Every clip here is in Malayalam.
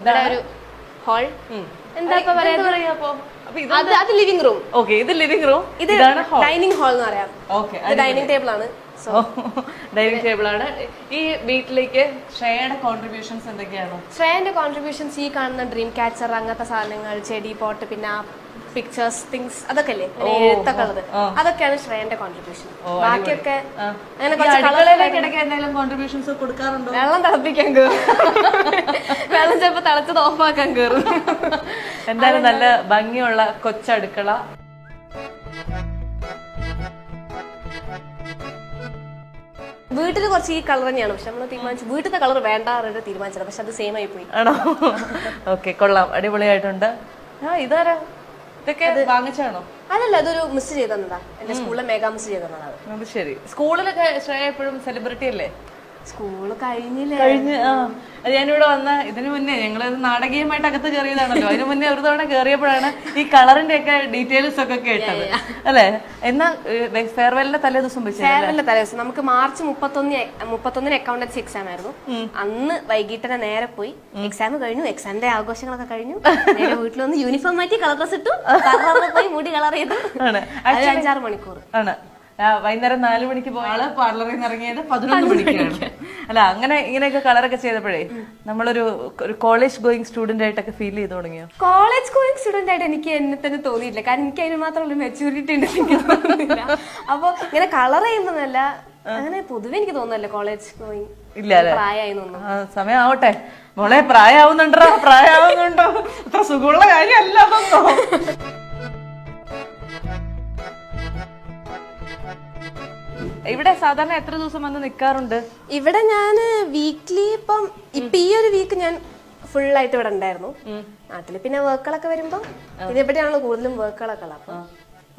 ഇവിടെ ഒരു ഹാൾ. എന്താ പറയാ, അത് ലിവിംഗ് റൂം. ഓക്കെ, ഇത് ലിവിംഗ് റൂം, ഇത് ഡൈനിങ് ഹാൾ എന്ന് പറയാം. ഡൈനിങ് ടേബിൾ ആണ്. ഡൈനിങ് ടേബിൾ ആണ്. ഈ വീട്ടിലേക്ക് ശ്രേയയുടെ കോൺട്രിബ്യൂഷൻസ് എന്തൊക്കെയാണ്? ശ്രേയന്റെ കോൺട്രിബ്യൂഷൻസ് ഈ കാണുന്ന ഡ്രീം ക്യാച്ചർ, അങ്ങനത്തെ സാധനങ്ങൾ, ചെടി പോട്ട്, പിന്നെ പിക്ചേഴ്സ്, തിങ്സ്, അതൊക്കെ അല്ലേ എഴുത്തൊക്കെ ഉള്ളത്, അതൊക്കെയാണ് ശ്രേയന്റെ കോൺട്രിബ്യൂഷൻ. ബാക്കിയൊക്കെ കോൺട്രിബ്യൂഷൻസ് കൊടുക്കാറുണ്ടോ? വെള്ളം തിളപ്പിക്കാൻ കയറും, വെള്ളം ചിലപ്പോ തിളച്ചത് ഓഫാക്കാൻ കയറും. എന്തായാലും നല്ല ഭംഗിയുള്ള കൊച്ചടുക്കള. വീട്ടിൽ കുറച്ച് ഈ കളർ തന്നെയാണ്, പക്ഷെ നമ്മൾ തീരുമാനിച്ചു വീട്ടിലത്തെ കളർ വേണ്ട തീരുമാനിച്ചത്, പക്ഷെ അത് സെയിം ആയി പോയി. ആണോ? ഓക്കെ, കൊള്ളാം, അടിപൊളിയായിട്ടുണ്ട്. ഇതാരാ, ഇതൊക്കെ വാങ്ങിച്ചാണോ? അല്ലല്ല, അതൊരു മിസ് ചെയ്ത് തന്നതാ, എന്റെ സ്കൂളിലെ മെഗാ മിസ് ചെയ്ത് തന്നതാണ്. അത് ശരി. സ്കൂളിലൊക്കെ ശ്രേയ എപ്പോഴും സെലിബ്രിറ്റി അല്ലേ? സ്കൂള് കഴിഞ്ഞില്ലേ? കഴിഞ്ഞ്. അത് ഞാനിവിടെ വന്ന ഇതിനു മുന്നേ ഞങ്ങള് നാടകീയമായിട്ട് അകത്ത് കയറിയതാണല്ലോ. അതിനു മുന്നേ ഒരു തവണ കയറിയപ്പോഴാണ് ഈ കളറിന്റെ ഒക്കെ ഡീറ്റെയിൽസ് ഒക്കെ കേട്ടത് അല്ലെ. എന്നാ ഫെയർവെല്ലിന്റെ തലേ ദിവസം ഫെയർവെല്ലിന്റെ തലേ ദിവസം നമുക്ക് മാർച്ച് 31 അക്കൗണ്ടൻസി എക്സാം ആയിരുന്നു. അന്ന് വൈകിട്ട് നേരെ പോയി എക്സാം കഴിഞ്ഞു, എക്സാമിന്റെ ആഘോഷങ്ങളൊക്കെ കഴിഞ്ഞു. വീട്ടിൽ വന്ന് യൂണിഫോം മാറ്റി കളർ ഡ്രസ് ഇട്ടു, പോയി മുടി കളർ ചെയ്തു. 5-6 മണിക്കൂർ ആണ്. വൈകുന്നേരം 4 മണിക്ക് പോയാള് പാർലറിൽ നിന്ന് ഇറങ്ങിയത് 11 മണിക്കാണ്. അല്ല, അങ്ങനെ ഇങ്ങനെയൊക്കെ കളറൊക്കെ ചെയ്തപ്പോഴേ നമ്മളൊരു കോളേജ് ഗോയിങ് സ്റ്റുഡന്റ് ആയിട്ടൊക്കെ ഫീൽ ചെയ്ത് തുടങ്ങിയോ? കോളേജ് ഗോയിങ് സ്റ്റുഡന്റ് ആയിട്ട് എനിക്ക് എന്നെ തന്നെ തോന്നിയില്ല, കാരണം എനിക്ക് അതിന് മാത്രമുള്ള മെച്യൂരിറ്റി ഉണ്ട്. അപ്പൊ ഇങ്ങനെ കളർ ചെയ്യുമ്പോന്നല്ല, അങ്ങനെ പൊതുവെ എനിക്ക് തോന്നുന്നല്ലേ കോളേജ് ഗോയിങ് ഇല്ല. പ്രായമായി തോന്നുന്നു. സമയം ആവട്ടെ മോളെ, പ്രായമാവുന്നുണ്ടോ? പ്രായമാവുന്നുണ്ടോ? അത്ര സുഖമുള്ള കാര്യമല്ല. ഇവിടെ സാധാരണ എത്ര ദിവസം വന്ന് നിൽക്കാറുണ്ട്? ഇവിടെ ഞാൻ വീക്ക്ലി ഇപ്പൊ ഈ ഒരു വീക്ക് ഞാൻ ഫുൾ ആയിട്ട് ഇവിടെ ഉണ്ടായിരുന്നു. നാട്ടില് പിന്നെ വർക്കുകളൊക്കെ വരുമ്പോ ഇതിനെപ്പറ്റിയാണല്ലോ കൂടുതലും വർക്കുകളൊക്കെ ഉള്ളത്. അപ്പൊ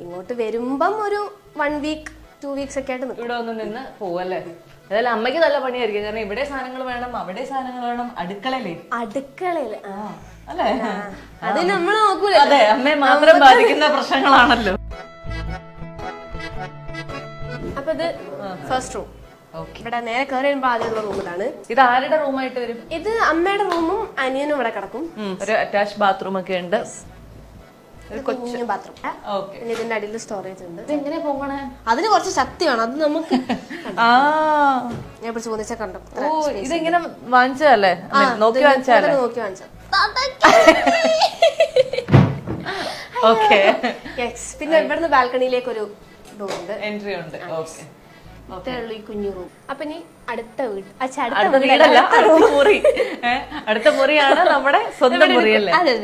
ഇങ്ങോട്ട് വരുമ്പം ഒരു 1 വീക്ക് 2 വീക്സ് ഒക്കെ ആയിട്ട് ഇവിടെ ഒന്ന് നിന്ന് പോവല്ലേ. അതായത് അമ്മയ്ക്ക് നല്ല പണിയായിരിക്കും, കാരണം ഇവിടെ സാധനങ്ങൾ വേണം, അവിടെ സാധനങ്ങൾ വേണം, അടുക്കളയില് അല്ലേ. അത് നമ്മൾ നോക്കൂല. അതെ, അമ്മയെ മാത്രം ബാധിക്കുന്ന പ്രശ്നങ്ങളാണല്ലോ. അപ്പൊ ഇത് ഫസ്റ്റ് റൂം. ഇവിടെ നേരെ കയറി വരുമ്പോ ആദ്യമുള്ള റൂം ഇതാണ്. ഇത് ആരുടെ റൂമായിട്ട് വരും? ഇത് അമ്മയുടെ റൂമും അനിയനും ഇവിടെ കിടക്കും. ഒരു അറ്റാച്ച് ബാത്റൂം ഒക്കെ ഉണ്ട്, കുഞ്ഞു ബാത്റൂം. പിന്നെ ഇതിന്റെ അടിയിൽ സ്റ്റോറേജ് ഉണ്ട്. എങ്ങനെ പോകണേ? അതിന് കുറച്ച് ശക്തി വേണം, അത് നമുക്ക് ഞാൻ പിടിച്ച് പോന്നിച്ചാ കണ്ടു. ഇതെങ്ങനെ വാങ്ങിച്ചതല്ലേ? നോക്കി വാങ്ങിച്ചല്ലേ? നോക്കി വാങ്ങിച്ചത്. പിന്നെ ഇവിടുന്ന് ബാൽക്കണിയിലേക്ക് ഒരു എൻട്രി ഉണ്ട്. ഈ കുഞ്ഞു റൂം. അപ്പൊ ഇനി അടുത്ത വീട്, അടുത്ത മുറിയാണ് നമ്മുടെ സ്വന്തം മുറി അല്ലേ? അതെ,